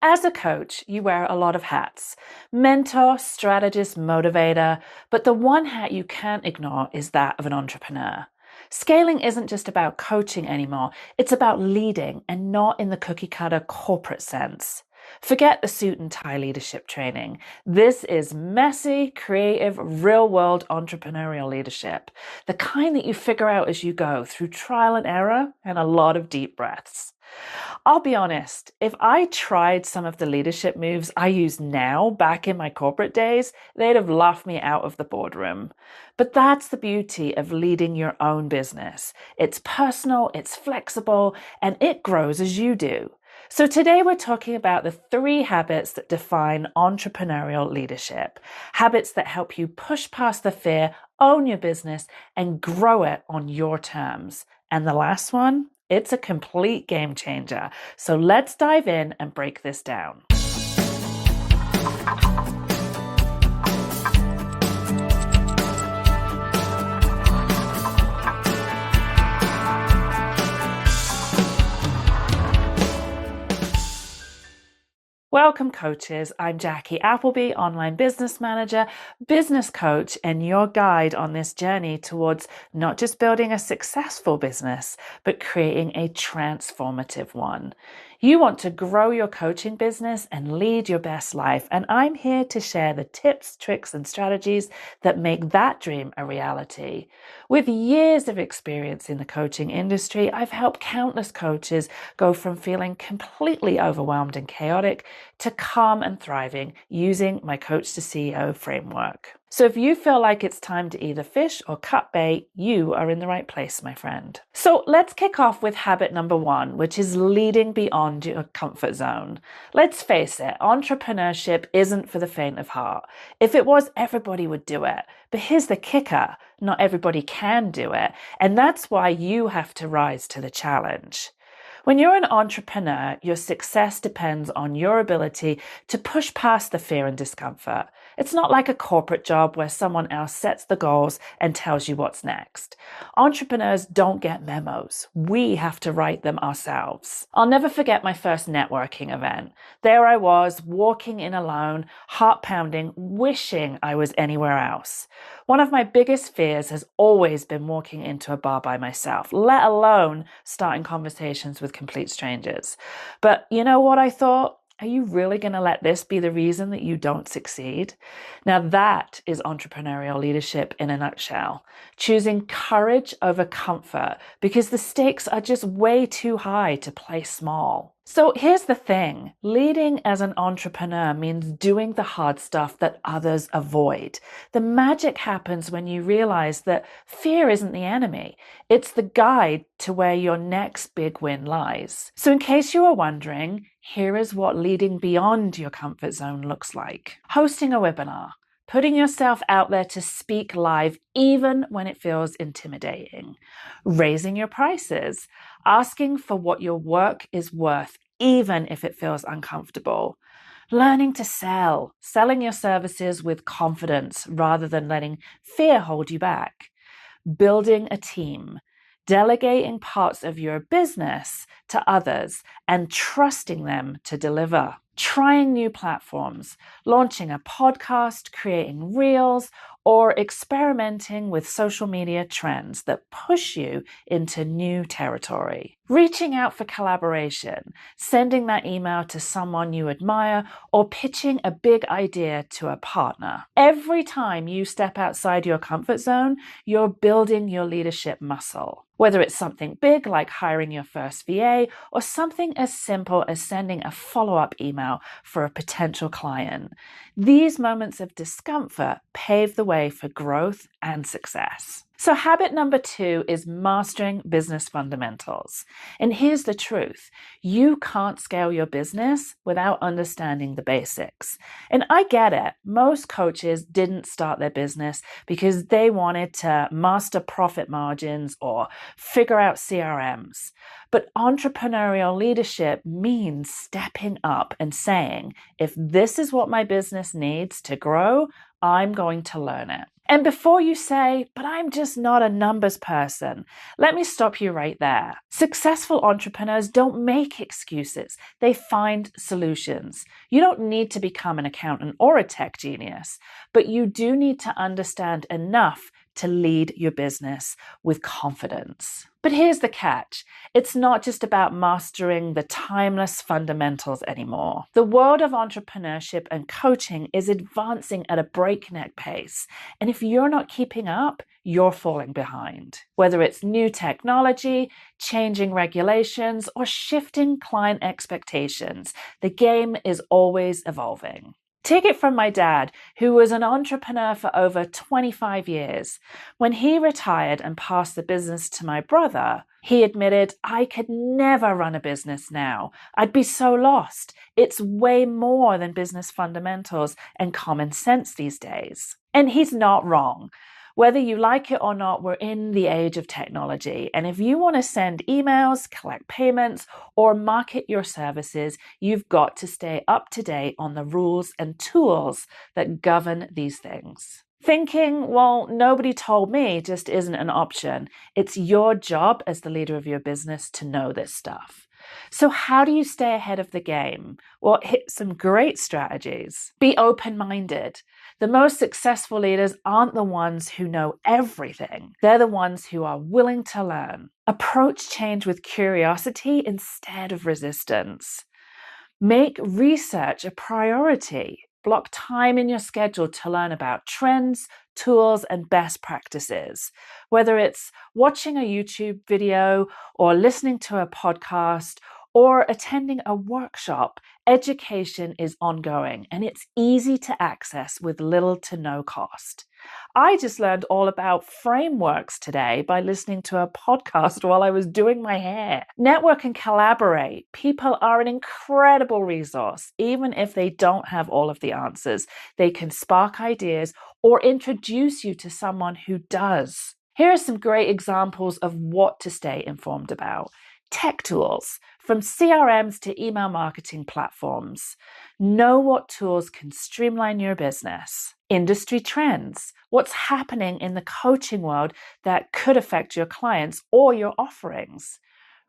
As a coach, you wear a lot of hats: mentor, strategist, motivator, but the one hat you can't ignore is that of an entrepreneur. Scaling isn't just about coaching anymore, it's about leading, and not in the cookie cutter corporate sense. Forget the suit and tie leadership training. This is messy, creative, real world entrepreneurial leadership. The kind that you figure out as you go through trial and error and a lot of deep breaths. I'll be honest, if I tried some of the leadership moves I use now back in my corporate days, they'd have laughed me out of the boardroom. But that's the beauty of leading your own business. It's personal, it's flexible, and it grows as you do. So today we're talking about the 3 habits that define entrepreneurial leadership. Habits that help you push past the fear, own your business, and grow it on your terms. And the last one? It's a complete game changer. So let's dive in and break this down. Welcome, coaches. I'm Jackie Appleby, online business manager, business coach, and your guide on this journey towards not just building a successful business, but creating a transformative one. You want to grow your coaching business and lead your best life, and I'm here to share the tips, tricks, and strategies that make that dream a reality. With years of experience in the coaching industry, I've helped countless coaches go from feeling completely overwhelmed and chaotic to calm and thriving using my Coach to CEO framework. So if you feel like it's time to either fish or cut bait, you are in the right place, my friend. So let's kick off with habit number 1, which is leading beyond your comfort zone. Let's face it, entrepreneurship isn't for the faint of heart. If it was, everybody would do it. But here's the kicker: not everybody can do it. And that's why you have to rise to the challenge. When you're an entrepreneur, your success depends on your ability to push past the fear and discomfort. It's not like a corporate job where someone else sets the goals and tells you what's next. Entrepreneurs don't get memos. We have to write them ourselves. I'll never forget my first networking event. There I was, walking in alone, heart pounding, wishing I was anywhere else. One of my biggest fears has always been walking into a bar by myself, let alone starting conversations with complete strangers. But you know what I thought? Are you really going to let this be the reason that you don't succeed? Now that is entrepreneurial leadership in a nutshell. Choosing courage over comfort because the stakes are just way too high to play small. So here's the thing. Leading as an entrepreneur means doing the hard stuff that others avoid. The magic happens when you realize that fear isn't the enemy. It's the guide to where your next big win lies. So in case you are wondering, here is what leading beyond your comfort zone looks like. Hosting a webinar. Putting yourself out there to speak live even when it feels intimidating. Raising your prices. Asking for what your work is worth even if it feels uncomfortable. Learning to sell. Selling your services with confidence rather than letting fear hold you back. Building a team. Delegating parts of your business to others and trusting them to deliver. Trying new platforms, launching a podcast, creating reels, or experimenting with social media trends that push you into new territory. Reaching out for collaboration, sending that email to someone you admire, or pitching a big idea to a partner. Every time you step outside your comfort zone, you're building your leadership muscle. Whether it's something big like hiring your first VA or something as simple as sending a follow-up email for a potential client. These moments of discomfort pave the way for growth and success. So habit number 2 is mastering business fundamentals. And here's the truth. You can't scale your business without understanding the basics. And I get it. Most coaches didn't start their business because they wanted to master profit margins or figure out CRMs. But entrepreneurial leadership means stepping up and saying, if this is what my business needs to grow, I'm going to learn it. And before you say, but I'm just not a numbers person, let me stop you right there. Successful entrepreneurs don't make excuses. They find solutions. You don't need to become an accountant or a tech genius, but you do need to understand enough to lead your business with confidence. But here's the catch. It's not just about mastering the timeless fundamentals anymore. The world of entrepreneurship and coaching is advancing at a breakneck pace. And if you're not keeping up, you're falling behind. Whether it's new technology, changing regulations, or shifting client expectations, the game is always evolving. Take it from my dad, who was an entrepreneur for over 25 years. When he retired and passed the business to my brother, he admitted, I could never run a business now. I'd be so lost. It's way more than business fundamentals and common sense these days. And he's not wrong. Whether you like it or not, we're in the age of technology. And if you want to send emails, collect payments, or market your services, you've got to stay up to date on the rules and tools that govern these things. Thinking, well, nobody told me just isn't an option. It's your job as the leader of your business to know this stuff. So how do you stay ahead of the game? Well, hit some great strategies. Be open-minded. The most successful leaders aren't the ones who know everything. They're the ones who are willing to learn. Approach change with curiosity instead of resistance. Make research a priority. Block time in your schedule to learn about trends, tools, and best practices. Whether it's watching a YouTube video or listening to a podcast or attending a workshop, education is ongoing and it's easy to access with little to no cost. I just learned all about frameworks today by listening to a podcast while I was doing my hair. Network and collaborate. People are an incredible resource. Even if they don't have all of the answers, they can spark ideas or introduce you to someone who does. Here are some great examples of what to stay informed about. Tech tools, from CRMs to email marketing platforms. Know what tools can streamline your business. Industry trends, what's happening in the coaching world that could affect your clients or your offerings.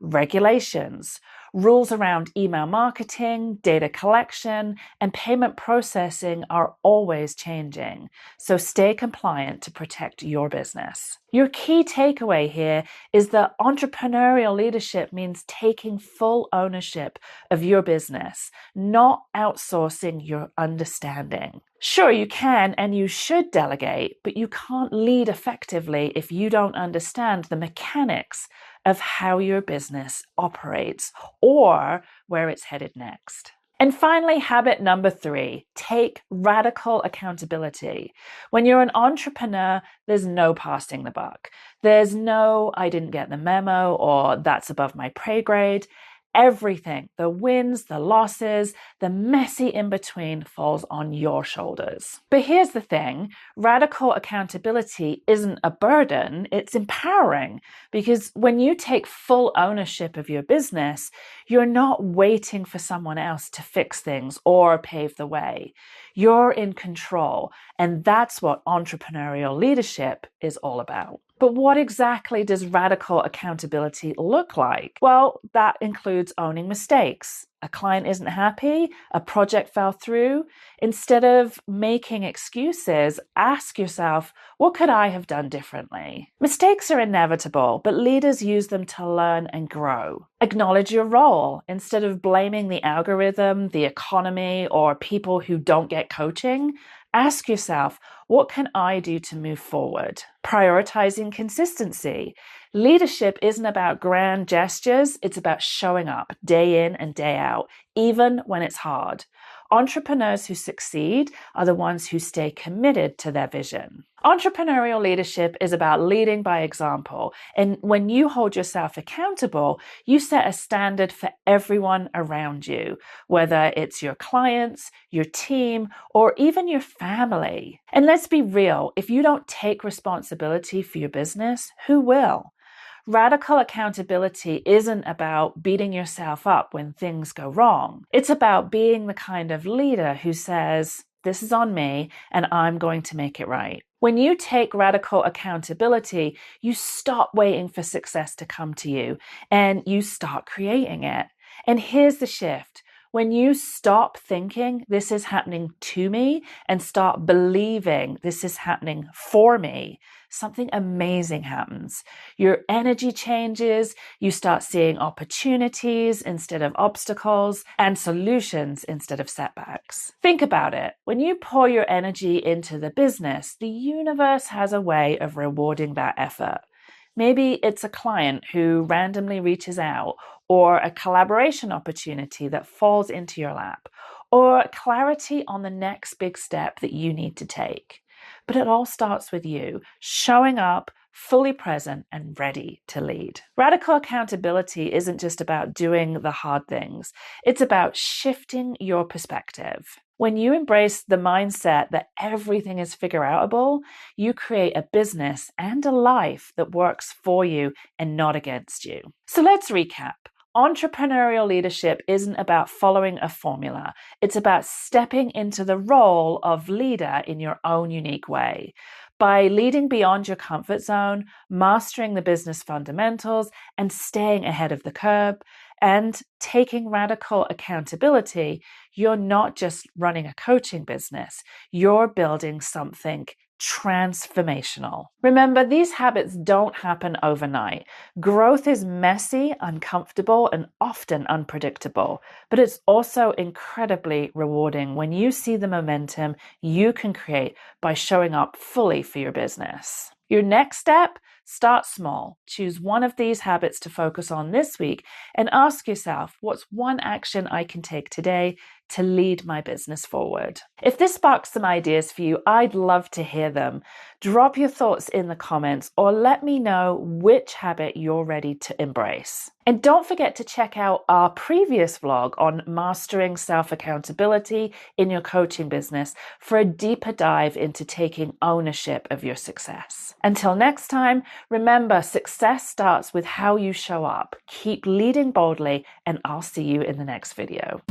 Regulations, rules around email marketing, data collection, and payment processing are always changing, so stay compliant to protect your business. Your key takeaway here is that entrepreneurial leadership means taking full ownership of your business, not outsourcing your understanding. Sure, you can and you should delegate, but you can't lead effectively if you don't understand the mechanics of how your business operates or where it's headed next. And finally, habit number 3, take radical accountability. When you're an entrepreneur, there's no passing the buck. There's no, I didn't get the memo, or that's above my pay grade. Everything, the wins, the losses, the messy in-between falls on your shoulders. But here's the thing, radical accountability isn't a burden, it's empowering. Because when you take full ownership of your business, you're not waiting for someone else to fix things or pave the way. You're in control, and that's what entrepreneurial leadership is all about. But what exactly does radical accountability look like? Well, that includes owning mistakes. A client isn't happy, a project fell through. Instead of making excuses, ask yourself, what could I have done differently? Mistakes are inevitable, but leaders use them to learn and grow. Acknowledge your role. Instead of blaming the algorithm, the economy, or people who don't get coaching, ask yourself, what can I do to move forward? Prioritizing consistency. Leadership isn't about grand gestures, it's about showing up day in and day out, even when it's hard. Entrepreneurs who succeed are the ones who stay committed to their vision. Entrepreneurial leadership is about leading by example, and when you hold yourself accountable, you set a standard for everyone around you, whether it's your clients, your team, or even your family. And let's be real, if you don't take responsibility for your business, who will? Radical accountability isn't about beating yourself up when things go wrong. It's about being the kind of leader who says, this is on me, and I'm going to make it right. When you take radical accountability, you stop waiting for success to come to you and you start creating it. And here's the shift. When you stop thinking this is happening to me and start believing this is happening for me, something amazing happens. Your energy changes, you start seeing opportunities instead of obstacles and solutions instead of setbacks. Think about it. When you pour your energy into the business, the universe has a way of rewarding that effort. Maybe it's a client who randomly reaches out, or a collaboration opportunity that falls into your lap, or clarity on the next big step that you need to take. But it all starts with you showing up, fully present and ready to lead. Radical accountability isn't just about doing the hard things. It's about shifting your perspective. When you embrace the mindset that everything is figure-outable, you create a business and a life that works for you and not against you. So let's recap. Entrepreneurial leadership isn't about following a formula. It's about stepping into the role of leader in your own unique way. By leading beyond your comfort zone, mastering the business fundamentals, and staying ahead of the curve, and taking radical accountability, you're not just running a coaching business, you're building something transformational. Remember, these habits don't happen overnight. Growth is messy, uncomfortable, and often unpredictable, but it's also incredibly rewarding when you see the momentum you can create by showing up fully for your business. Your next step, start small. Choose one of these habits to focus on this week and ask yourself, what's one action I can take today to lead my business forward? If this sparks some ideas for you, I'd love to hear them. Drop your thoughts in the comments or let me know which habit you're ready to embrace. And don't forget to check out our previous vlog on mastering self-accountability in your coaching business for a deeper dive into taking ownership of your success. Until next time, remember, success starts with how you show up. Keep leading boldly, and I'll see you in the next video.